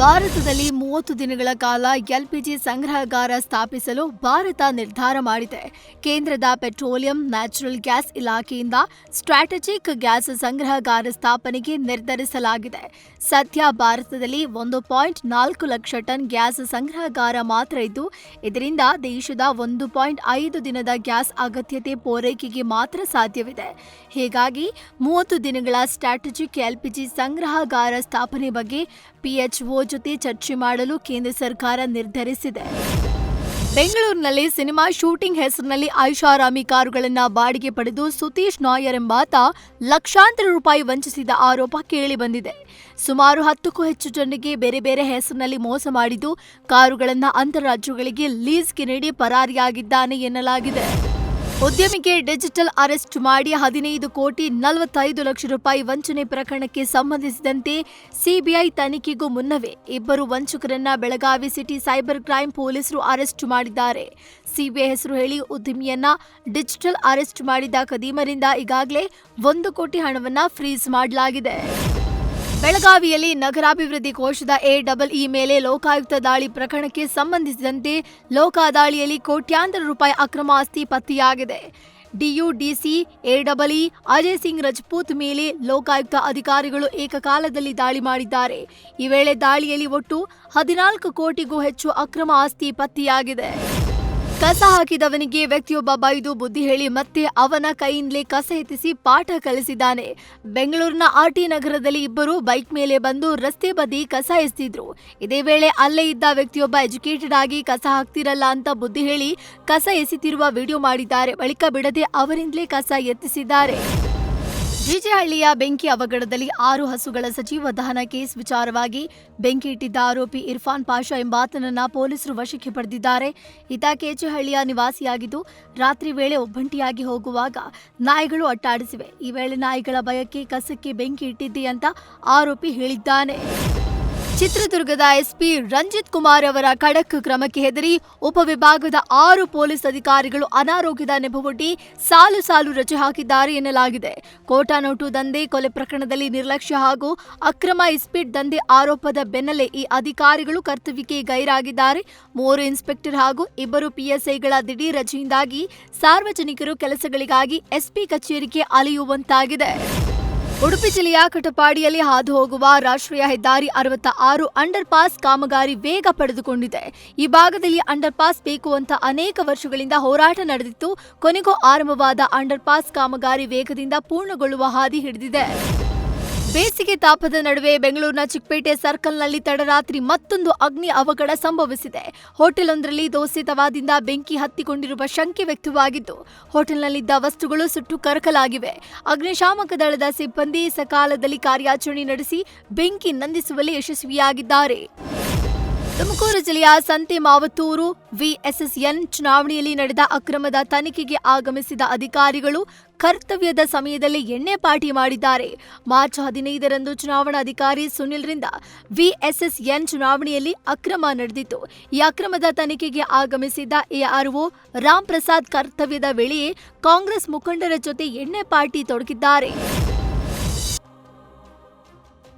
ಭಾರತದಲ್ಲಿ 30 ದಿನಗಳ ಕಾಲ ಎಲ್ಪಿಜಿ ಸಂಗ್ರಹಗಾರ ಸ್ಥಾಪಿಸಲು ಭಾರತ ನಿರ್ಧಾರ ಮಾಡಿದೆ. ಕೇಂದ್ರದ ಪೆಟ್ರೋಲಿಯಂ, ನ್ಯಾಚುರಲ್ ಗ್ಯಾಸ್ ಇಲಾಖೆಯಿಂದ ಸ್ಟ್ರಾಟಜಿಕ್ ಗ್ಯಾಸ್ ಸಂಗ್ರಹಗಾರ ಸ್ಥಾಪನೆಗೆ ನಿರ್ಧರಿಸಲಾಗಿದೆ. ಸದ್ಯ ಭಾರತದಲ್ಲಿ 1.4 ಲಕ್ಷ ಟನ್ ಗ್ಯಾಸ್ ಸಂಗ್ರಹಗಾರ ಮಾತ್ರ ಇದ್ದು, ಇದರಿಂದ ದೇಶದ 1.5 ದಿನದ ಗ್ಯಾಸ್ ಅಗತ್ಯತೆ ಪೂರೈಕೆಗೆ ಮಾತ್ರ ಸಾಧ್ಯವಿದೆ. ಹೀಗಾಗಿ 30 ದಿನಗಳ ಸ್ಟ್ರಾಟಜಿಕ್ ಎಲ್ಪಿಜಿ ಸಂಗ್ರಹಗಾರ ಸ್ಥಾಪನೆ ಬಗ್ಗೆ ಪಿಎಚ್ಒ ಜೊತೆ ಚರ್ಚೆ ಮಾಡಲು ಕೇಂದ್ರ ಸರ್ಕಾರ ನಿರ್ಧರಿಸಿದೆ. ಬೆಂಗಳೂರಿನಲ್ಲಿ ಸಿನಿಮಾ ಶೂಟಿಂಗ್ ಹೆಸರಿನಲ್ಲಿ ಐಷಾರಾಮಿ ಕಾರುಗಳನ್ನು ಬಾಡಿಗೆ ಪಡೆದು ಸುತೀಶ್ ನಾಯರ್ ಎಂಬಾತ ಲಕ್ಷಾಂತರ ರೂಪಾಯಿ ವಂಚಿಸಿದ ಆರೋಪ ಕೇಳಿಬಂದಿದೆ. ಸುಮಾರು 10ಕ್ಕೂ ಹೆಚ್ಚು ಜನರಿಗೆ ಬೇರೆ ಬೇರೆ ಹೆಸರಿನಲ್ಲಿ ಮೋಸ ಮಾಡಿದ್ದು, ಕಾರುಗಳನ್ನು ಅಂತರರಾಜ್ಯಗಳಿಗೆ ಲೀಸ್ಗೆ ನೀಡಿ ಪರಾರಿಯಾಗಿದ್ದಾನೆ ಎನ್ನಲಾಗಿದೆ. ಉದ್ಯಮಿಗೆ ಡಿಜಿಟಲ್ ಅರೆಸ್ಟ್ ಮಾಡಿ 15,45 ಲಕ್ಷ ರೂಪಾಯಿ ವಂಚನೆ ಪ್ರಕರಣಕ್ಕೆ ಸಂಬಂಧಿಸಿದಂತೆ ಸಿಬಿಐ ತನಿಖೆಗೂ ಮುನ್ನವೇ ಇಬ್ಬರು ವಂಚಕರನ್ನ ಬೆಳಗಾವಿ ಸಿಟಿ ಸೈಬರ್ ಕ್ರೈಂ ಪೊಲೀಸರು ಅರೆಸ್ಟ್ ಮಾಡಿದ್ದಾರೆ. ಸಿಬಿಐ ಹೆಸರು ಹೇಳಿ ಉದ್ಯಮಿಯನ್ನ ಡಿಜಿಟಲ್ ಅರೆಸ್ಟ್ ಮಾಡಿದ ಖದೀಮರಿಂದ ಈಗಾಗಲೇ 1 ಕೋಟಿ ಹಣವನ್ನ ಫ್ರೀಸ್ ಮಾಡಲಾಗಿದೆ. ಬೆಳಗಾವಿಯಲ್ಲಿ ನಗರಾಭಿವೃದ್ಧಿ ಕೋಶದ ಎಇಇ ಮೇಲೆ ಲೋಕಾಯುಕ್ತ ದಾಳಿ ಪ್ರಕರಣಕ್ಕೆ ಸಂಬಂಧಿಸಿದಂತೆ ಲೋಕಾದಾಳಿಯಲ್ಲಿ ಕೋಟ್ಯಾಂತರ ರೂಪಾಯಿ ಅಕ್ರಮ ಆಸ್ತಿ ಪತ್ತೆಯಾಗಿದೆ. ಡಿಯುಡಿಸಿ ಎಇಇ ಅಜಯ್ ಸಿಂಗ್ ರಜಪೂತ್ ಮೇಲೆ ಲೋಕಾಯುಕ್ತ ಅಧಿಕಾರಿಗಳು ಏಕಕಾಲದಲ್ಲಿ ದಾಳಿ ಮಾಡಿದ್ದಾರೆ. ಈ ವೇಳೆ ದಾಳಿಯಲ್ಲಿ ಒಟ್ಟು 14 ಕೋಟಿಗೂ ಹೆಚ್ಚು ಅಕ್ರಮ ಆಸ್ತಿ ಪತ್ತೆಯಾಗಿದೆ. ಕಸ ಹಾಕಿದವನಿಗೆ ವ್ಯಕ್ತಿಯೊಬ್ಬ ಬೈದು ಬುದ್ಧಿ ಹೇಳಿ ಮತ್ತೆ ಅವನ ಕೈಯಿಂದಲೇ ಕಸ ಎತ್ತಿಸಿ ಪಾಠ ಕಲಿಸಿದ್ದಾನೆ. ಬೆಂಗಳೂರಿನ ಆರ್ಟಿ ನಗರದಲ್ಲಿ ಇಬ್ಬರು ಬೈಕ್ ಮೇಲೆ ಬಂದು ರಸ್ತೆ ಬದಿ ಕಸ ಎಸೆದಿದ್ರು. ಇದೇ ವೇಳೆ ಅಲ್ಲೇ ಇದ್ದ ವ್ಯಕ್ತಿಯೊಬ್ಬ ಎಜುಕೇಟೆಡ್ ಆಗಿ ಕಸ ಹಾಕ್ತಿರಲ್ಲ ಅಂತ ಬುದ್ಧಿ ಹೇಳಿ ಕಸ ಎಸೆತಿರುವ ವಿಡಿಯೋ ಮಾಡಿದ್ದಾರೆ. ಬಳಿಕ ಬಿಡದೆ ಅವರಿಂದಲೇ ಕಸ ಎತ್ತಿಸಿದ್ದಾರೆ. ಜಿಜೆಹಳ್ಳಿಯ ಬೆಂಕಿ ಅವಘಡದಲ್ಲಿ 6 ಹಸುಗಳ ಸಜೀವ ದಹನ ಕೇಸ್ ವಿಚಾರವಾಗಿ ಬೆಂಕಿ ಇಟ್ಟಿದ್ದ ಆರೋಪಿ ಇರ್ಫಾನ್ ಪಾಷಾ ಎಂಬಾತನನ್ನ ಪೊಲೀಸರು ವಶಕ್ಕೆ ಪಡೆದಿದ್ದಾರೆ. ಈತ ಕೆಚೆಹಳ್ಳಿಯ ನಿವಾಸಿಯಾಗಿದ್ದು, ರಾತ್ರಿ ವೇಳೆ ಒಬ್ಬಂಟಿಯಾಗಿ ಹೋಗುವಾಗ ನಾಯಿಗಳು ಅಟ್ಟಾಡಿಸಿವೆ. ಈ ವೇಳೆ ನಾಯಿಗಳ ಭಯಕ್ಕೆ ಕಸಕ್ಕೆ ಬೆಂಕಿ ಇಟ್ಟಿದ್ದೆ ಅಂತ ಆರೋಪಿ ಹೇಳಿದ್ದಾನೆ. ಚಿತ್ರದುರ್ಗದ ಎಸ್ಪಿ ರಂಜಿತ್ ಕುಮಾರ್ ಅವರ ಖಡಕ್ ಕ್ರಮಕ್ಕೆ ಹೆದರಿ ಉಪವಿಭಾಗದ 6 ಪೊಲೀಸ್ ಅಧಿಕಾರಿಗಳು ಅನಾರೋಗ್ಯದ ನೆಪವೊಡ್ಡಿ ಸಾಲು ರಜೆ ಹಾಕಿದ್ದಾರೆ ಎನ್ನಲಾಗಿದೆ. ಕೋಟಾ ನೋಟು ದಂಧೆ, ಕೊಲೆ ಪ್ರಕರಣದಲ್ಲಿ ನಿರ್ಲಕ್ಷ್ಯ ಹಾಗೂ ಅಕ್ರಮ ಇಸ್ಪೀಟ್ ದಂಧೆ ಆರೋಪದ ಬೆನ್ನಲ್ಲೇ ಈ ಅಧಿಕಾರಿಗಳು ಕರ್ತವ್ಯಕ್ಕೆ ಗೈರಾಗಿದ್ದಾರೆ. 3 ಇನ್ಸ್ಪೆಕ್ಟರ್ ಹಾಗೂ 2 ಪಿಎಸ್ಐಗಳ ದಿಢೀರ್ ರಜೆಯಿಂದಾಗಿ ಸಾರ್ವಜನಿಕರು ಕೆಲಸಗಳಿಗಾಗಿ ಎಸ್ಪಿ ಕಚೇರಿಗೆ ಅಲೆಯುವಂತಾಗಿದೆ. ಉಡುಪಿ ಜಿಲ್ಲೆಯ ಕಟಪಾಡಿಯಲ್ಲಿ ಹಾದು ಹೋಗುವ ರಾಷ್ಟ್ರೀಯ ಹೆದ್ದಾರಿ 66 ಅಂಡರ್ ಪಾಸ್ ಕಾಮಗಾರಿ ವೇಗ ಪಡೆದುಕೊಂಡಿದೆ. ಈ ಭಾಗದಲ್ಲಿ ಅಂಡರ್ ಪಾಸ್ ಬೇಕು ಅಂತ ಅನೇಕ ವರ್ಷಗಳಿಂದ ಹೋರಾಟ ನಡೆದಿತ್ತು. ಕೊನೆಗೂ ಆರಂಭವಾದ ಅಂಡರ್ ಪಾಸ್ ಕಾಮಗಾರಿ ವೇಗದಿಂದ ಪೂರ್ಣಗೊಳ್ಳುವ ಹಾದಿ ಹಿಡಿದಿದೆ. ಬೇಸಿಗೆ ತಾಪದ ನಡುವೆ ಬೆಂಗಳೂರಿನ ಚಿಕ್ಕಪೇಟೆ ಸರ್ಕಲ್ನಲ್ಲಿ ತಡರಾತ್ರಿ ಮತ್ತೊಂದು ಅಗ್ನಿ ಅವಘಡ ಸಂಭವಿಸಿದೆ. ಹೋಟೆಲೊಂದರಲ್ಲಿ ದೋಸೆ ತವಾದಿಂದ ಬೆಂಕಿ ಹತ್ತಿಕೊಂಡಿರುವ ಶಂಕೆ ವ್ಯಕ್ತವಾಗಿದ್ದು, ಹೋಟೆಲ್ನಲ್ಲಿದ್ದ ವಸ್ತುಗಳು ಸುಟ್ಟು ಕರಕಲಾಗಿವೆ. ಅಗ್ನಿಶಾಮಕ ದಳದ ಸಿಬ್ಬಂದಿ ಸಕಾಲದಲ್ಲಿ ಕಾರ್ಯಾಚರಣೆ ನಡೆಸಿ ಬೆಂಕಿ ನಂದಿಸುವಲ್ಲಿ ಯಶಸ್ವಿಯಾಗಿದ್ದಾರೆ. ತುಮಕೂರು ಜಿಲ್ಲೆಯ ಸಂತೆ ಮಾವತ್ತೂರು ವಿಎಸ್ಎಸ್ಎನ್ ಚುನಾವಣೆಯಲ್ಲಿ ನಡೆದ ಅಕ್ರಮದ ತನಿಖೆಗೆ ಆಗಮಿಸಿದ ಅಧಿಕಾರಿಗಳು ಕರ್ತವ್ಯದ ಸಮಯದಲ್ಲಿ ಎಣ್ಣೆ ಪಾರ್ಟಿ ಮಾಡಿದ್ದಾರೆ. ಮಾರ್ಚ್ 15ರಂದು ಚುನಾವಣಾಧಿಕಾರಿ ಸುನಿಲ್ರಿಂದ ವಿಎಸ್ಎಸ್ಎನ್ ಚುನಾವಣೆಯಲ್ಲಿ ಅಕ್ರಮ ನಡೆದಿತ್ತು. ಈ ಅಕ್ರಮದ ತನಿಖೆಗೆ ಆಗಮಿಸಿದ್ದ ಎಆರ್ಒ ರಾಮ್ ಪ್ರಸಾದ್ ಕರ್ತವ್ಯದ ವೇಳೆಯೇ ಕಾಂಗ್ರೆಸ್ ಮುಖಂಡರ ಜೊತೆ ಎಣ್ಣೆ ಪಾರ್ಟಿ ತೊಡಗಿದ್ದಾರೆ.